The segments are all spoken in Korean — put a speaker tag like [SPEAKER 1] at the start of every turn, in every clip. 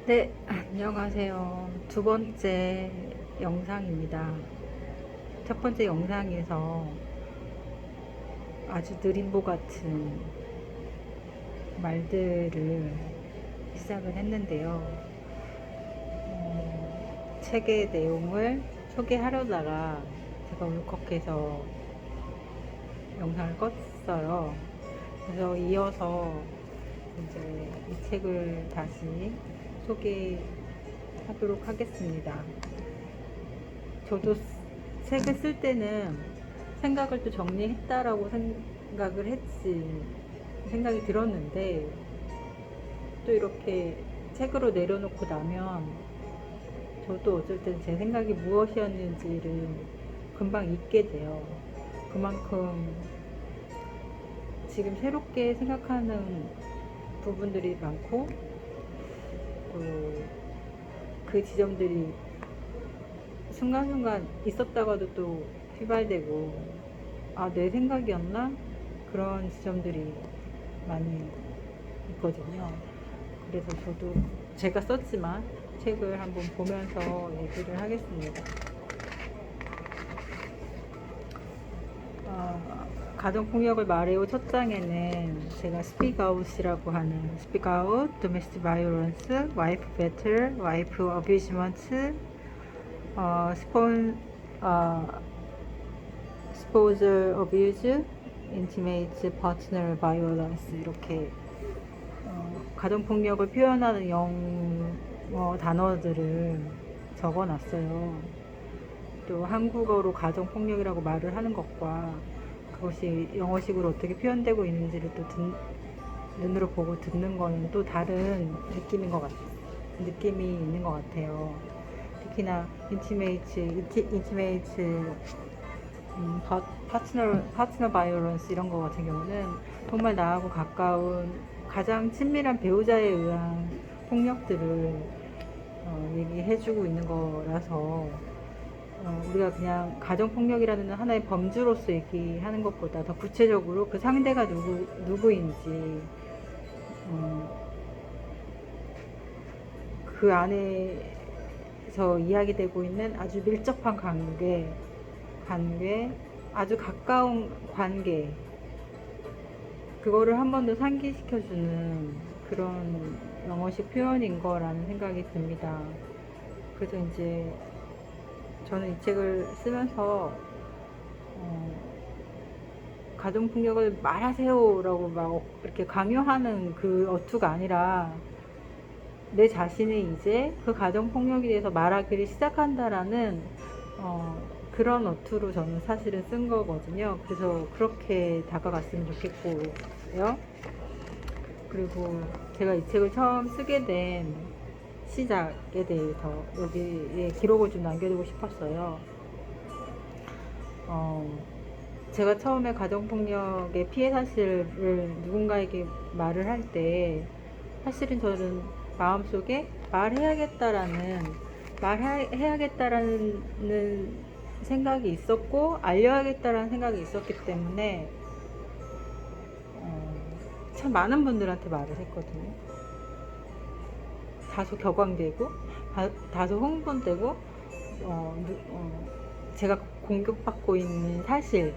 [SPEAKER 1] 네, 안녕하세요. 두 번째 영상입니다. 첫 번째 영상에서 아주 느림보 같은 말들을 시작을 했는데요. 책의 내용을 소개하려다가 제가 울컥해서 영상을 껐어요. 그래서 이어서 이제 이 책을 다시 소개하도록 하겠습니다. 저도 책을 쓸 때는 생각을 또 정리했다라고 생각을 했지, 생각이 들었는데, 또 이렇게 책으로 내려놓고 나면 저도 어쩔 땐 제 생각이 무엇이었는지를 금방 잊게 돼요. 그만큼 지금 새롭게 생각하는 부분들이 많고, 또 그 지점들이 순간순간 있었다가도 또 휘발되고, 아, 내 생각이었나? 그런 지점들이 많이 있거든요. 그래서 저도 제가 썼지만 책을 한번 보면서 얘기를 하겠습니다. 가정폭력을 말해요 첫 장에는 제가 스피크 아웃이라고 하는 스피크 아웃, 도메스틱 바이오런스, 와이프 배틀, 와이프 어뷰즈먼트, 스포즈 어뷰즈, 인티메이트 파트너 바이오런스 이렇게 가정폭력을 표현하는 영어 단어들을 적어놨어요. 또 한국어로 가정폭력이라고 말을 하는 것과 그것이 영어식으로 어떻게 표현되고 있는지를 또 눈으로 보고 듣는 거는 또 다른 느낌이 있는 것 같아요. 특히나 인티메이트, 파트너 바이오런스 이런 거 같은 경우는 정말 나하고 가까운 가장 친밀한 배우자에 의한 폭력들을 얘기해주고 있는 거라서 우리가 그냥 가정폭력이라는 하나의 범주로서 얘기하는 것보다 더 구체적으로 그 상대가 누구인지, 그 안에서 이야기되고 있는 아주 밀접한 아주 가까운 관계, 그거를 한 번 더 상기시켜주는 그런 영어식 표현인 거라는 생각이 듭니다. 그래서 이제 저는 이 책을 쓰면서 가정폭력을 말하세요라고 막 이렇게 강요하는 그 어투가 아니라 내 자신이 이제 그 가정폭력에 대해서 말하기를 시작한다라는 그런 어투로 저는 사실은 쓴 거거든요. 그래서 그렇게 다가갔으면 좋겠고요. 그리고 제가 이 책을 처음 쓰게 된 시작에 대해서 여기에 기록을 좀 남겨두고 싶었어요. 제가 처음에 가정폭력의 피해 사실을 누군가에게 말을 할 때 사실은 저는 마음속에 말해야겠다라는 생각이 있었고, 알려야겠다라는 생각이 있었기 때문에 참 많은 분들한테 말을 했거든요. 다소 격앙되고 다소 흥분되고, 제가 공격받고 있는 사실,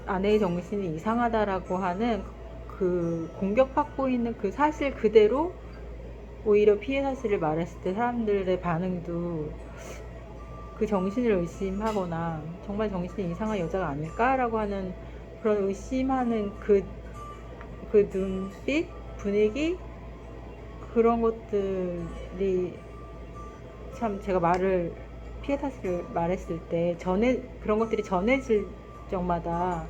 [SPEAKER 1] 아내의 정신이 이상하다라고 하는 그 공격받고 있는 그 사실 그대로 오히려 피해 사실을 말했을 때 사람들의 반응도 그 정신을 의심하거나 정말 정신이 이상한 여자가 아닐까라고 하는 그런 의심하는 그 눈빛, 분위기, 그런 것들이 참 제가 피해 사실을 말했을 때 그런 것들이 전해질 적마다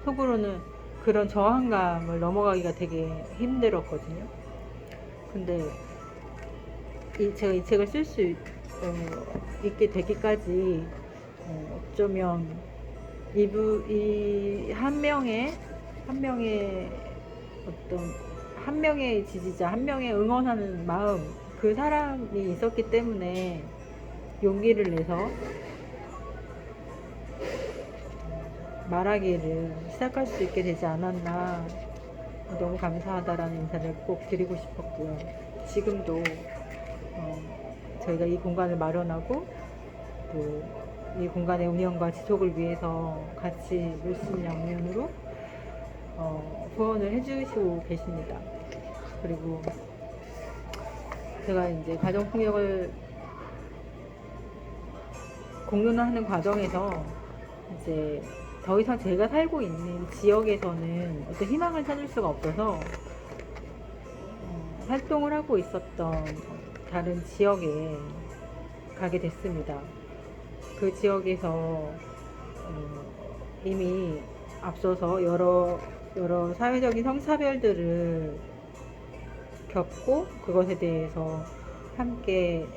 [SPEAKER 1] 속으로는 그런 저항감을 넘어가기가 되게 힘들었거든요. 근데 제가 이 책을 쓸 수 있게 되기까지 어쩌면 이 한 명의 어떤 한 명의 지지자, 한 명의 응원하는 마음, 그 사람이 있었기 때문에 용기를 내서 말하기를 시작할 수 있게 되지 않았나, 너무 감사하다라는 인사를 꼭 드리고 싶었고요. 지금도 저희가 이 공간을 마련하고 또 이 공간의 운영과 지속을 위해서 같이 물심양면으로 후원을 해주시고 계십니다. 그리고 제가 이제 가정폭력을 공론화하는 과정에서 이제 더 이상 제가 살고 있는 지역에서는 어떤 희망을 찾을 수가 없어서 활동을 하고 있었던 다른 지역에 가게 됐습니다. 그 지역에서 이미 앞서서 여러 사회적인 성차별들을 겪고 그것에 대해서 함께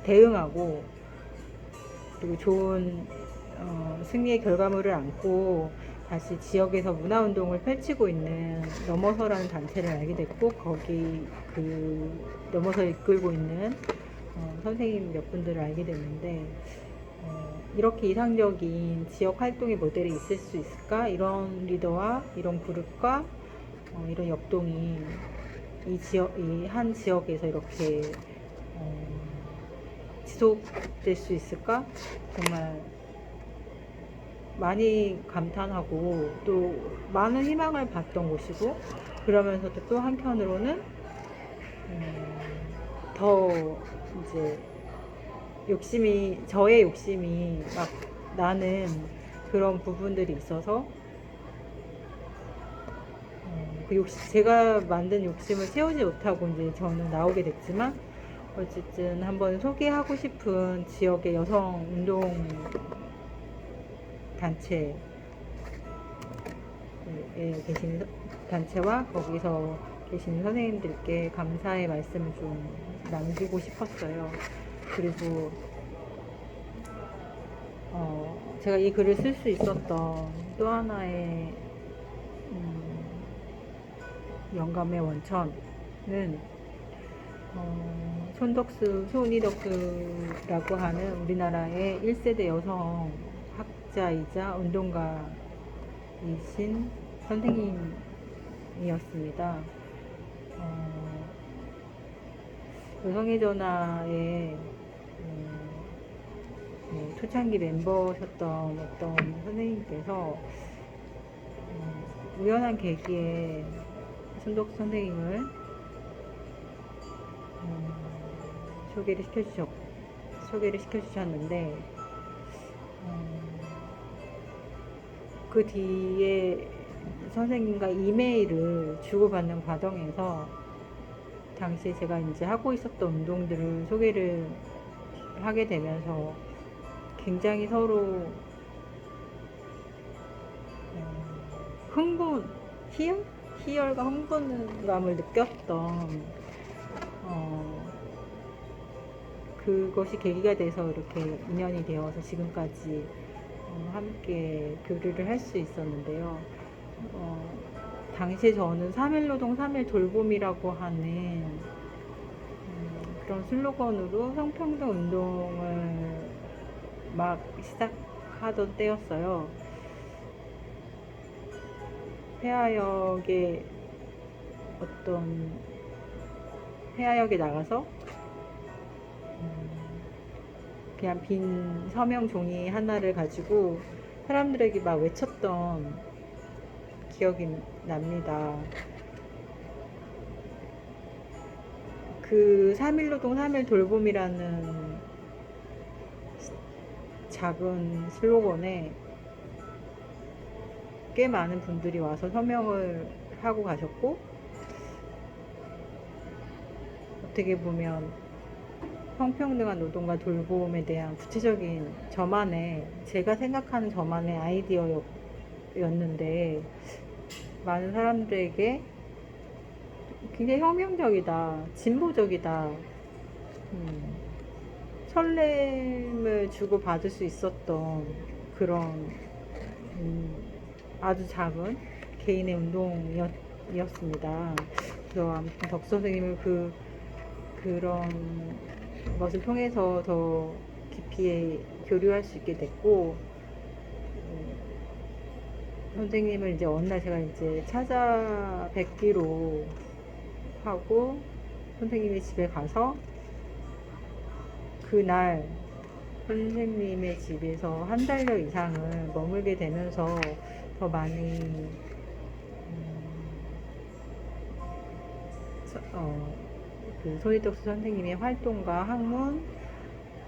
[SPEAKER 1] 대응하고 그리고 좋은 승리의 결과물을 안고 다시 지역에서 문화운동을 펼치고 있는 넘어서라는 단체를 알게 됐고 거기 넘어서 이끌고 있는 선생님 몇 분들을 알게 됐는데 이렇게 이상적인 지역 활동의 모델이 있을 수 있을까? 이런 리더와 이런 그룹과 이런 역동이 이 한 지역에서 이렇게 지속될 수 있을까? 정말 많이 감탄하고 또 많은 희망을 봤던 곳이고 그러면서도 또 한편으로는 더 이제 저의 욕심이 막 나는 그런 부분들이 있어서 제가 만든 욕심을 채우지 못하고 이제 저는 나오게 됐지만 어쨌든 한번 소개하고 싶은 지역의 여성 운동 단체에 계신 단체와 거기서 계신 선생님들께 감사의 말씀을 좀 남기고 싶었어요. 그리고 제가 이 글을 쓸 수 있었던 또 하나의 영감의 원천은 손이덕수라고 하는 우리나라의 1세대 여성 학자이자 운동가이신 선생님이었습니다. 여성의 전화에 초창기 멤버셨던 어떤 선생님께서 우연한 계기에 손덕수 선생님을 소개를 시켜주셨는데 그 뒤에 선생님과 이메일을 주고받는 과정에서 당시 제가 이제 하고 있었던 운동들을 소개를 하게 되면서 굉장히 서로 희열과 흥분감을 느꼈던 그것이 계기가 돼서 이렇게 인연이 되어서 지금까지 함께 교류를 할 수 있었는데요. 당시에 저는 3.1노동 3.1 돌봄이라고 하는 그런 슬로건으로 성평등 운동을 막 시작하던 때였어요. 폐하역에 나가서 그냥 빈 서명 종이 하나를 가지고 사람들에게 막 외쳤던 기억이 납니다. 그 3.1노동 3.1 돌봄이라는 작은 슬로건에 꽤 많은 분들이 와서 서명을 하고 가셨고 어떻게 보면 성평등한 노동과 돌봄에 대한 구체적인 제가 생각하는 저만의 아이디어였는데 많은 사람들에게 굉장히 혁명적이다, 진보적이다, 설렘을 주고 받을 수 있었던 그런 아주 작은 개인의 운동이었습니다. 그래서 아무튼 덕 선생님을 그런 것을 통해서 더 깊이 교류할 수 있게 됐고 선생님을 이제 어느 날 제가 이제 찾아뵙기로 하고 선생님의 집에 가서 그날 선생님의 집에서 한 달여 이상을 머물게 되면서 더 많이 그 손희덕수 선생님의 활동과 학문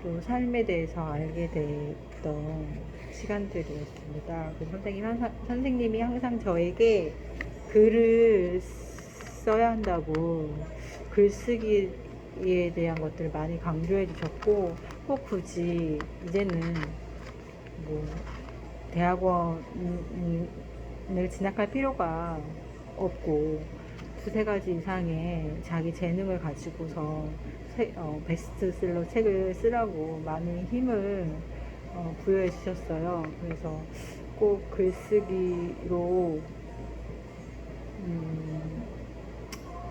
[SPEAKER 1] 또 삶에 대해서 알게 됐던 시간들이었습니다. 그 선생님이 항상 저에게 글을 써야 한다고 글쓰기에 대한 것들을 많이 강조해 주셨고, 꼭 굳이 이제는 뭐 대학원을 진학할 필요가 없고 두세 가지 이상의 자기 재능을 가지고서 베스트셀러 책을 쓰라고 많은 힘을 부여해 주셨어요. 그래서 꼭 글쓰기로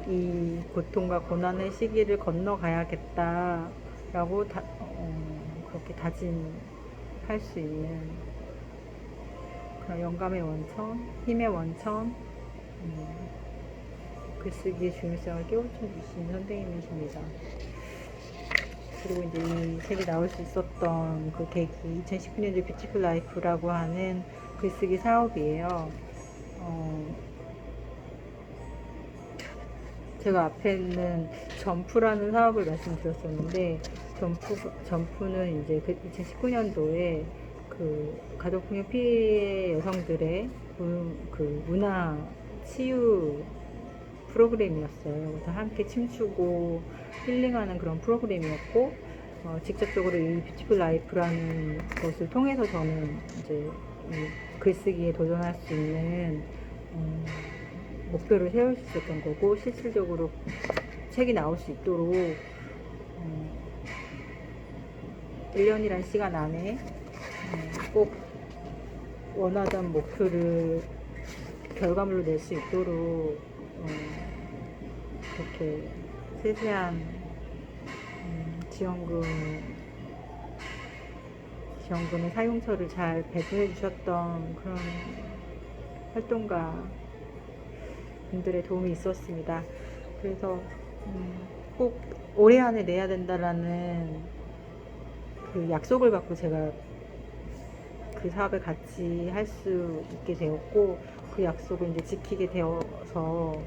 [SPEAKER 1] 이 고통과 고난의 시기를 건너가야겠다라고 그렇게 다짐할 수 있는 그런 영감의 원천, 힘의 원천, 글쓰기의 중요성을 깨우쳐 주신 선생님이십니다. 그리고 이제 이 책이 나올 수 있었던 그 계기, 2019년도 뷰티풀 라이프라고 하는 글쓰기 사업이에요. 제가 앞에는 점프라는 사업을 말씀드렸었는데, 점프는 이제 그 2019년도에 그 가족폭력 피해 여성들의 그 문화 치유 프로그램이었어요. 그래서 함께 춤추고 힐링하는 그런 프로그램이었고, 직접적으로 이 뷰티풀 라이프라는 것을 통해서 저는 이제 글쓰기에 도전할 수 있는 목표를 세울 수 있었던 거고, 실질적으로 책이 나올 수 있도록 1년이란 시간 안에 꼭 원하던 목표를 결과물로 낼 수 있도록 그렇게 세세한 지원금의 사용처를 잘 배분해 주셨던 그런 활동가 분들의 도움이 있었습니다. 그래서 꼭 올해 안에 내야 된다라는 그 약속을 받고 제가 그 사업을 같이 할 수 있게 되었고, 그 약속을 이제 지키게 되어서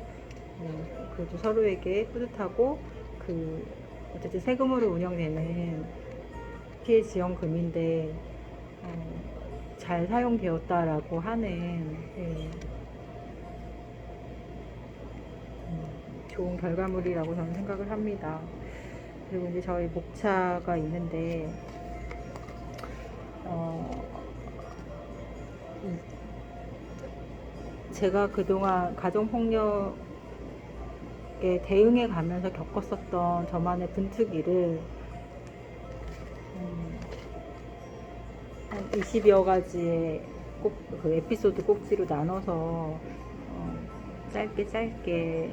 [SPEAKER 1] 그래도 서로에게 뿌듯하고, 그 어쨌든 세금으로 운영되는 피해 지원금인데 잘 사용되었다라고 하는 좋은 결과물이라고 저는 생각을 합니다. 그리고 이제 저희 목차가 있는데 제가 그동안 가정폭력에 대응해 가면서 겪었었던 저만의 분투기를 한 20여 가지의 그 에피소드 꼭지로 나눠서 짧게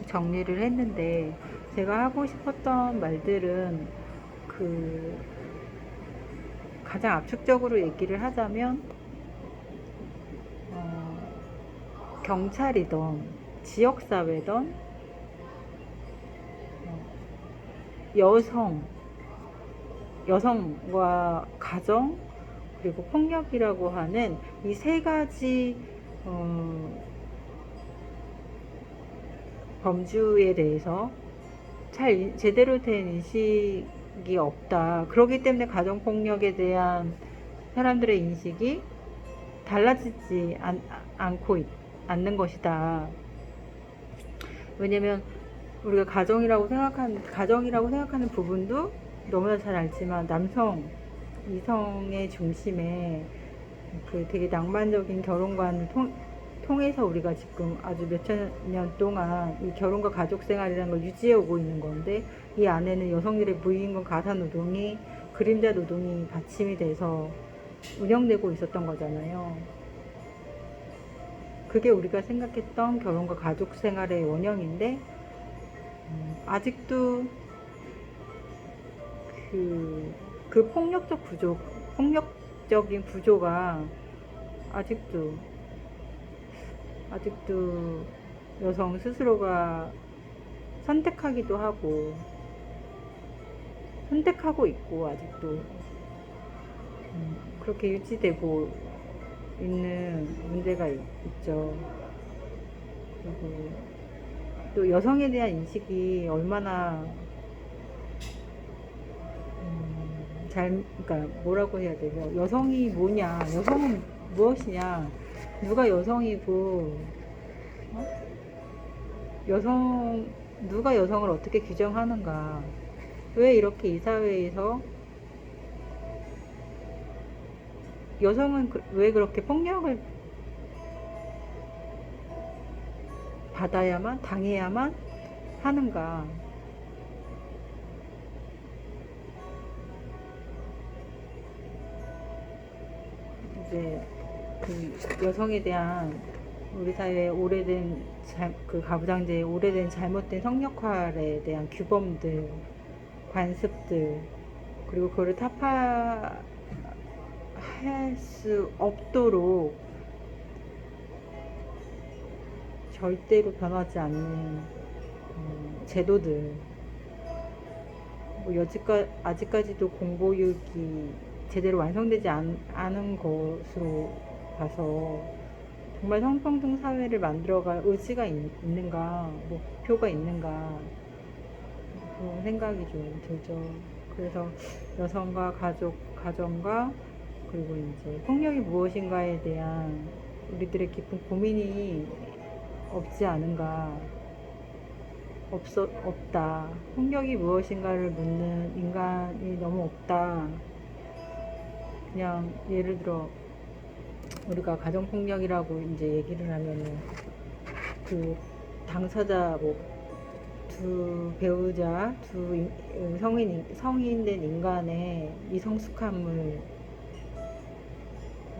[SPEAKER 1] 정리를 했는데, 제가 하고 싶었던 말들은 그 가장 압축적으로 얘기를 하자면 경찰이던 지역사회던 여성과 가정 그리고 폭력이라고 하는 이 세 가지 범주에 대해서 제대로 된 인식이 없다. 그렇기 때문에 가정폭력에 대한 사람들의 인식이 달라지지 않는 것이다. 왜냐면 우리가 가정이라고 생각하는 부분도 너무나 잘 알지만, 이성의 중심에 그 되게 낭만적인 결혼관을 통해서 우리가 지금 아주 몇천 년 동안 이 결혼과 가족 생활이라는 걸 유지해 오고 있는 건데, 이 안에는 여성들의 무임금 가사 노동이, 그림자 노동이 받침이 돼서 운영되고 있었던 거잖아요. 그게 우리가 생각했던 결혼과 가족 생활의 원형인데, 아직도 그 폭력적인 구조가 아직도 여성 스스로가 선택하기도 하고 선택하고 있고 아직도 그렇게 유지되고 있는 문제가 있죠. 그리고 또 여성에 대한 인식이 얼마나 그러니까 뭐라고 해야 되죠? 여성이 뭐냐, 여성은 무엇이냐, 누가 여성이고, 어? 누가 여성을 어떻게 규정하는가, 왜 이렇게 이 사회에서 여성은 왜 그렇게 폭력을 받아야만, 당해야만 하는가. 이제 그 여성에 대한 우리 사회의 오래된 그 가부장제의 오래된 잘못된 성역할에 대한 규범들, 관습들, 그리고 그거를 타파할 수 없도록 절대로 변하지 않는 제도들, 뭐 아직까지도 공보육이 제대로 완성되지 않은 것으로 봐서 정말 성평등 사회를 만들어갈 의지가 있는가, 목표가 있는가, 그런 생각이 좀 들죠. 그래서 여성과 가정과 그리고 이제 폭력이 무엇인가에 대한 우리들의 깊은 고민이 없지 않은가. 없다. 폭력이 무엇인가를 묻는 인간이 너무 없다. 그냥 예를 들어 우리가 가정폭력이라고 이제 얘기를 하면은 그 당사자 두 배우자, 두 성인된 인간의 이성숙함을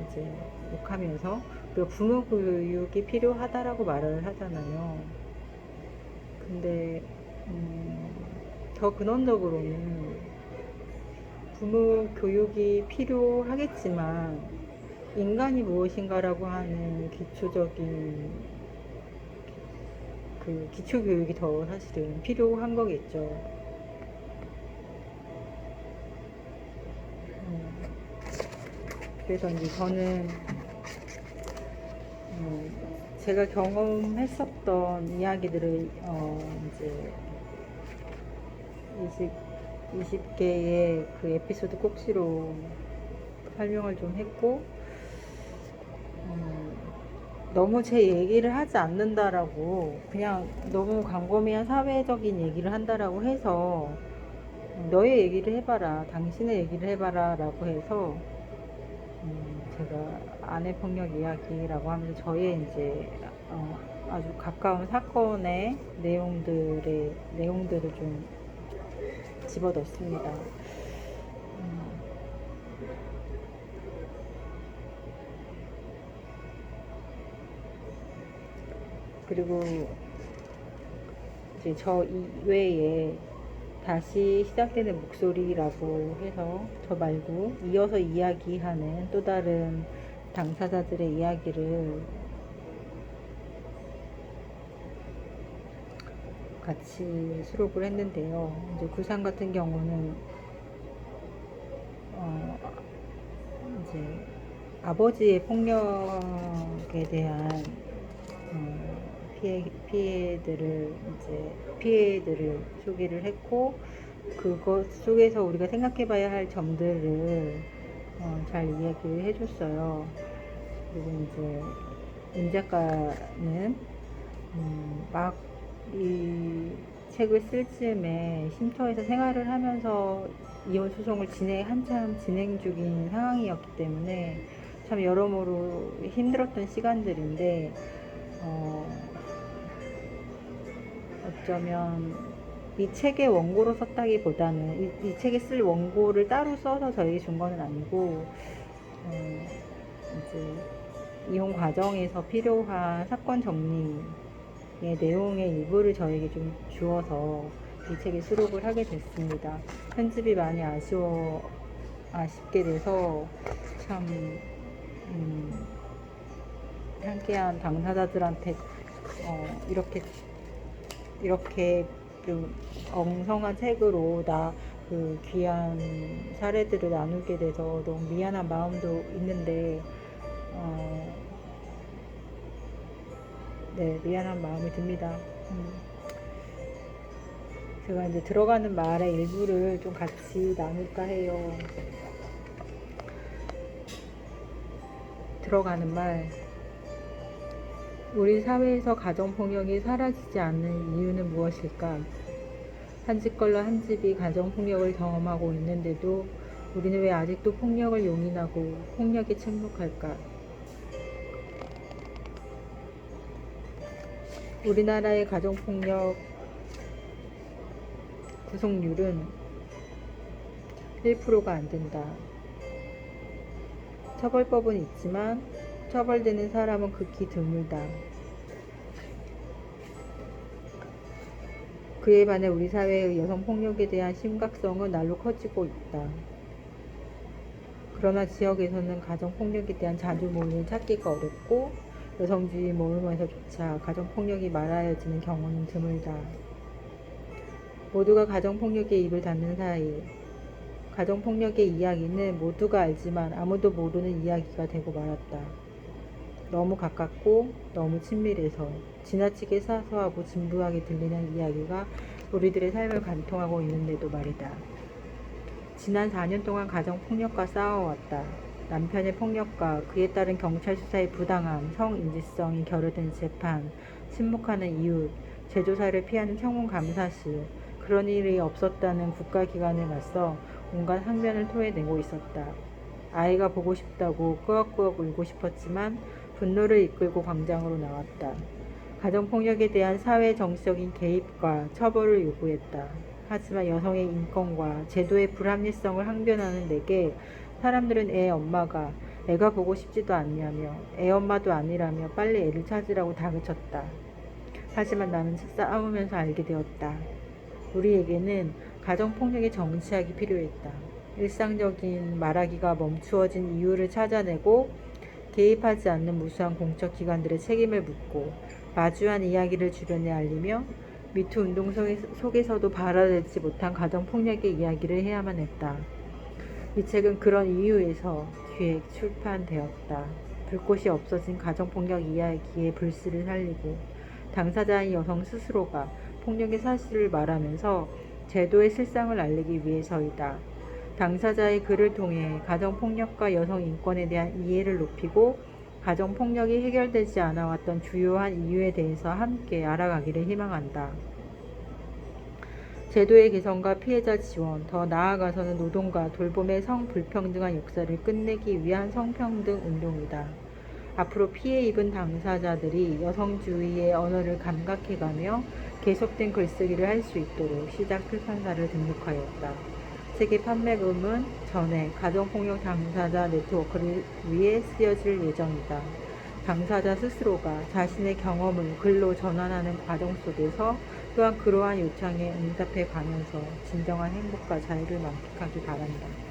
[SPEAKER 1] 이제 욕하면서 그리고 부모 교육이 필요하다라고 말을 하잖아요. 근데 더 근원적으로는 부모 교육이 필요하겠지만 인간이 무엇인가라고 하는 기초적인 그 기초 교육이 더 사실은 필요한 거겠죠. 그래서 이제 저는 제가 경험했었던 이야기들을 이제 20개의 그 에피소드 꼭지로 설명을 좀 했고, 너무 제 얘기를 하지 않는다라고, 그냥 너무 광범위한 사회적인 얘기를 한다라고 해서 너의 얘기를 해봐라, 당신의 얘기를 해봐라 라고 해서 제가 아내폭력 이야기라고 하면서 저의 이제 아주 가까운 사건의 내용들을 좀 집어넣습니다. 그리고 이제 저 이외에 다시 시작되는 목소리라고 해서 저 말고 이어서 이야기하는 또 다른 당사자들의 이야기를 같이 수록을 했는데요. 이제 구상 같은 경우는 이제 아버지의 폭력에 대한 피해들을 소개를 했고, 그것 속에서 우리가 생각해 봐야 할 점들을 잘 이야기를 해줬어요. 그리고 이제 임 작가는 막 이 책을 쓸 즈음에 쉼터에서 생활을 하면서 이혼 소송을 한참 진행 중인 상황이었기 때문에 참 여러모로 힘들었던 시간들인데, 어쩌면 이 책의 원고로 썼다기보다는 이 책에 쓸 원고를 따로 써서 저에게 준 거는 아니고, 이제 이혼 과정에서 필요한 사건 정리의 내용의 일부를 저에게 좀 주어서 이 책에 수록을 하게 됐습니다. 편집이 많이 아쉽게 돼서 참 함께한 당사자들한테 이렇게 좀 엉성한 책으로 그 귀한 사례들을 나누게 돼서 너무 미안한 마음도 있는데, 어, 네, 미안한 마음이 듭니다. 제가 이제 들어가는 말의 일부를 좀 같이 나눌까 해요. 들어가는 말. 우리 사회에서 가정폭력이 사라지지 않는 이유는 무엇일까? 한 집 걸러 한 집이 가정폭력을 경험하고 있는데도 우리는 왜 아직도 폭력을 용인하고 폭력에 침묵할까? 우리나라의 가정폭력 구속률은 1%가 안 된다. 처벌법은 있지만 처벌되는 사람은 극히 드물다. 그에 반해 우리 사회의 여성폭력에 대한 심각성은 날로 커지고 있다. 그러나 지역에서는 가정폭력에 대한 자주 모임을 찾기가 어렵고 여성주의 모임에서조차 가정폭력이 말하여지는 경우는 드물다. 모두가 가정폭력에 입을 닫는 사이 가정폭력의 이야기는 모두가 알지만 아무도 모르는 이야기가 되고 말았다. 너무 가깝고 너무 친밀해서 지나치게 사소하고 진부하게 들리는 이야기가 우리들의 삶을 관통하고 있는데도 말이다. 지난 4년 동안 가정폭력과 싸워왔다. 남편의 폭력과 그에 따른 경찰 수사의 부당함, 성인지성이 결여된 재판, 침묵하는 이웃, 재조사를 피하는 청문감사실, 그런 일이 없었다는 국가기관에 맞서 온갖 항변을 토해내고 있었다. 아이가 보고 싶다고 꾸역꾸역 울고 싶었지만 분노를 이끌고 광장으로 나왔다. 가정폭력에 대한 사회 정치적인 개입과 처벌을 요구했다. 하지만 여성의 인권과 제도의 불합리성을 항변하는 내게 사람들은 애 엄마가 애가 보고 싶지도 않냐며 애 엄마도 아니라며 빨리 애를 찾으라고 다그쳤다. 하지만 나는 싸우면서 알게 되었다. 우리에게는 가정폭력의 정치학이 필요했다. 일상적인 말하기가 멈추어진 이유를 찾아내고 개입하지 않는 무수한 공적 기관들의 책임을 묻고 마주한 이야기를 주변에 알리며 미투 운동 속에서도 발화되지 못한 가정폭력의 이야기를 해야만 했다. 이 책은 그런 이유에서 기획 출판되었다. 불꽃이 없어진 가정폭력 이야기의 불씨를 살리고 당사자인 여성 스스로가 폭력의 사실을 말하면서 제도의 실상을 알리기 위해서이다. 당사자의 글을 통해 가정폭력과 여성 인권에 대한 이해를 높이고 가정폭력이 해결되지 않아왔던 주요한 이유에 대해서 함께 알아가기를 희망한다. 제도의 개선과 피해자 지원, 더 나아가서는 노동과 돌봄의 성불평등한 역사를 끝내기 위한 성평등 운동이다. 앞으로 피해 입은 당사자들이 여성주의의 언어를 감각해가며 계속된 글쓰기를 할 수 있도록 시작 출판사를 등록하였다. 책의 판매금은 전에 가정폭력 당사자 네트워크를 위해 쓰여질 예정이다. 당사자 스스로가 자신의 경험을 글로 전환하는 과정 속에서 또한 그러한 요청에 응답해 가면서 진정한 행복과 자유를 만끽하기 바란다.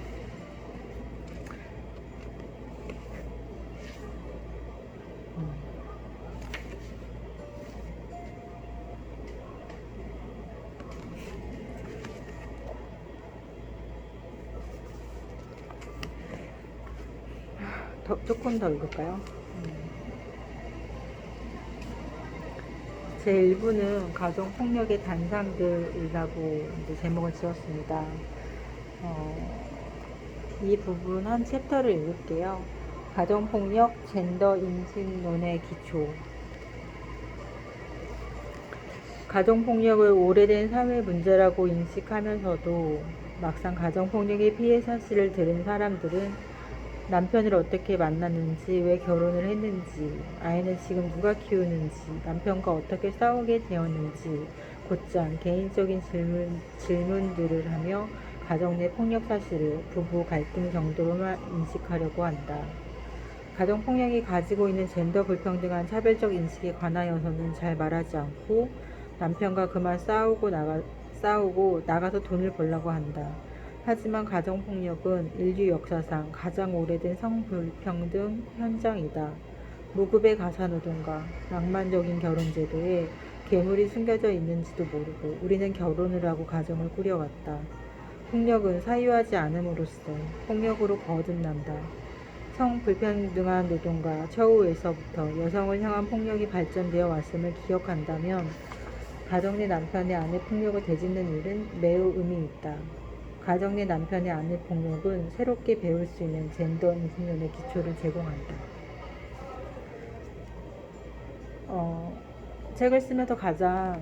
[SPEAKER 1] 조금 더 읽을까요? 제 1부는 가정폭력의 단상들이라고 제목을 지었습니다. 이 부분 한 챕터를 읽을게요. 가정폭력, 젠더 인식론의 기초. 가정폭력을 오래된 사회 문제라고 인식하면서도 막상 가정폭력의 피해 사실을 들은 사람들은 남편을 어떻게 만났는지, 왜 결혼을 했는지, 아이는 지금 누가 키우는지, 남편과 어떻게 싸우게 되었는지 곧장 개인적인 질문들을 하며 가정 내 폭력 사실을 부부 갈등 정도로만 인식하려고 한다. 가정폭력이 가지고 있는 젠더 불평등한 차별적 인식에 관하여서는 잘 말하지 않고 남편과 그만 싸우고 나가서 돈을 벌려고 한다. 하지만 가정폭력은 인류 역사상 가장 오래된 성불평등 현장이다. 무급의 가사노동과 낭만적인 결혼제도에 괴물이 숨겨져 있는지도 모르고 우리는 결혼을 하고 가정을 꾸려왔다. 폭력은 사유하지 않음으로써 폭력으로 거듭난다. 성불평등한 노동과 처우에서부터 여성을 향한 폭력이 발전되어 왔음을 기억한다면 가정 내 남편의 아내 폭력을 되짚는 일은 매우 의미 있다. 가정 내 남편의 아내 폭력은 새롭게 배울 수 있는 젠더 인식론의 기초를 제공한다. 책을 쓰면서 가장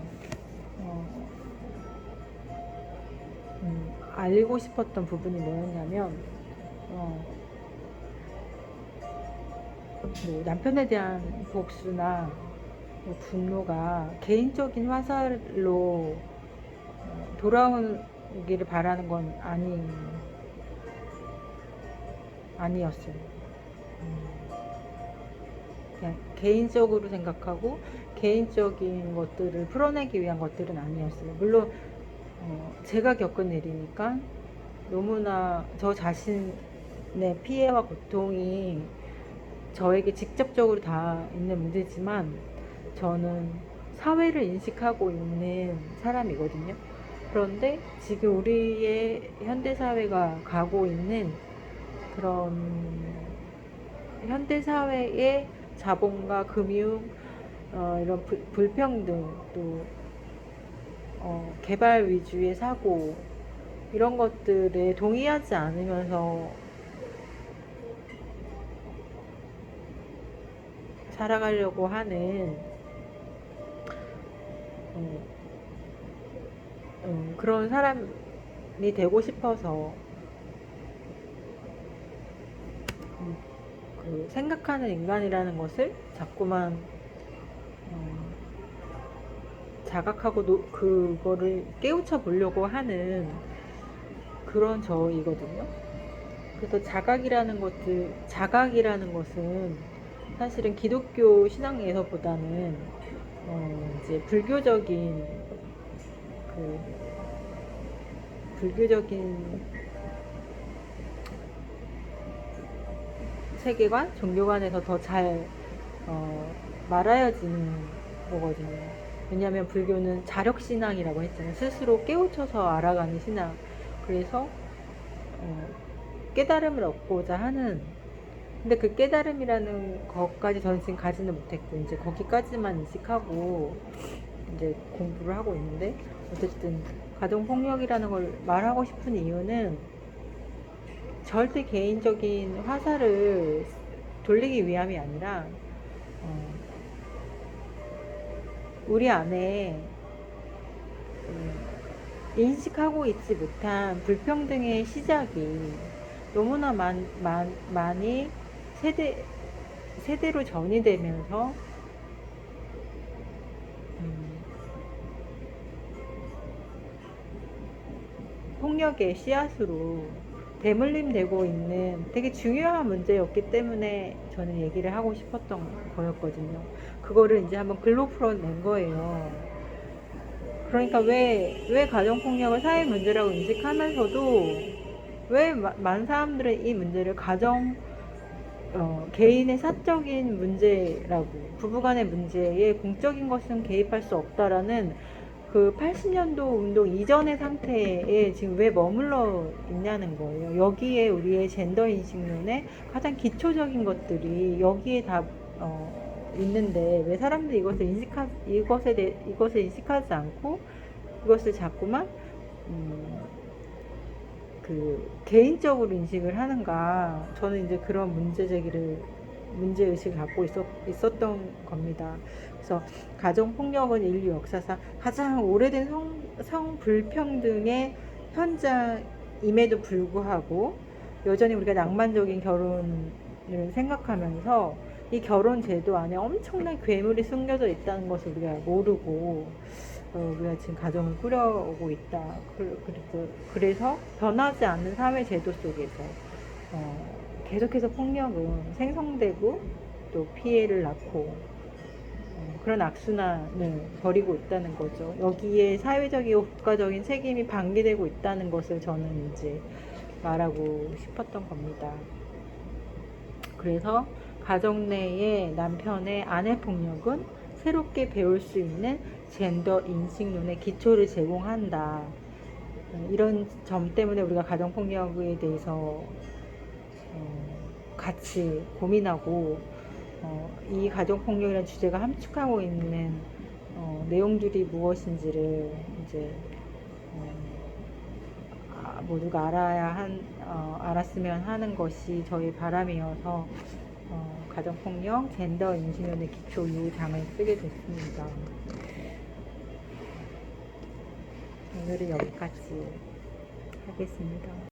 [SPEAKER 1] 알고 싶었던 부분이 뭐였냐면 뭐 남편에 대한 복수나 뭐 분노가 개인적인 화살로 돌아오기를 바라는 건 아니었어요. 그냥 개인적으로 생각하고 개인적인 것들을 풀어내기 위한 것들은 아니었어요. 물론 제가 겪은 일이니까 너무나 저 자신의 피해와 고통이 저에게 직접적으로 다 있는 문제지만 저는 사회를 인식하고 있는 사람이거든요. 그런데 지금 우리의 현대사회가 가고 있는 그런 현대사회의 자본과 금융, 이런 불평등, 또 개발 위주의 사고, 이런 것들에 동의하지 않으면서 살아가려고 하는 그런 사람이 되고 싶어서 그 생각하는 인간이라는 것을 자꾸만 자각하고 그거를 깨우쳐 보려고 하는 그런 저이거든요. 그래서 자각이라는 것은 사실은 기독교 신앙에서보다는 이제 불교적인 세계관, 종교관에서 더 잘 말하여지는 거거든요. 왜냐하면 불교는 자력신앙이라고 했잖아요. 스스로 깨우쳐서 알아가는 신앙. 그래서 깨달음을 얻고자 하는, 근데 그 깨달음이라는 것까지 저는 지금 가지는 못했고 이제 거기까지만 인식하고 이제 공부를 하고 있는데, 어쨌든 가정폭력이라는 걸 말하고 싶은 이유는 절대 개인적인 화살을 돌리기 위함이 아니라 우리 안에 인식하고 있지 못한 불평등의 시작이 너무나 많이 세대로 전이되면서 폭력의 씨앗으로 대물림되고 있는 되게 중요한 문제였기 때문에 저는 얘기를 하고 싶었던 거였거든요. 그거를 이제 한번 글로 풀어낸 거예요. 그러니까 왜 가정폭력을 사회 문제라고 인식하면서도 왜 많은 사람들은 이 문제를 개인의 사적인 문제라고, 부부간의 문제에 공적인 것은 개입할 수 없다라는 그 80년도 운동 이전의 상태에 지금 왜 머물러 있냐는 거예요. 여기에 우리의 젠더 인식론의 가장 기초적인 것들이 여기에 다 있는데 왜 사람들이 이것을 인식하지 않고 이것을 자꾸만 그 개인적으로 인식을 하는가. 저는 이제 그런 문제의식을 갖고 있었던 겁니다. 그래서 가정폭력은 인류 역사상 가장 오래된 성불평등의 현장임에도 불구하고 여전히 우리가 낭만적인 결혼을 생각하면서 이 결혼 제도 안에 엄청난 괴물이 숨겨져 있다는 것을 우리가 모르고 우리가 지금 가정을 꾸려오고 있다. 그래서 변하지 않는 사회 제도 속에서 계속해서 폭력은 생성되고 또 피해를 낳고 그런 악순환을 벌이고 있다는 거죠. 여기에 사회적이고 국가적인 책임이 방기되고 있다는 것을 저는 이제 말하고 싶었던 겁니다. 그래서 가정 내의 남편의 아내 폭력은 새롭게 배울 수 있는 젠더 인식론의 기초를 제공한다. 이런 점 때문에 우리가 가정폭력에 대해서 같이 고민하고 이 가정폭력이라는 주제가 함축하고 있는 내용들이 무엇인지를 이제 모두가 알았으면 하는 것이 저희 바람이어서 가정폭력, 젠더 인식론의 기초 이 장을 쓰게 됐습니다. 오늘은 여기까지 하겠습니다.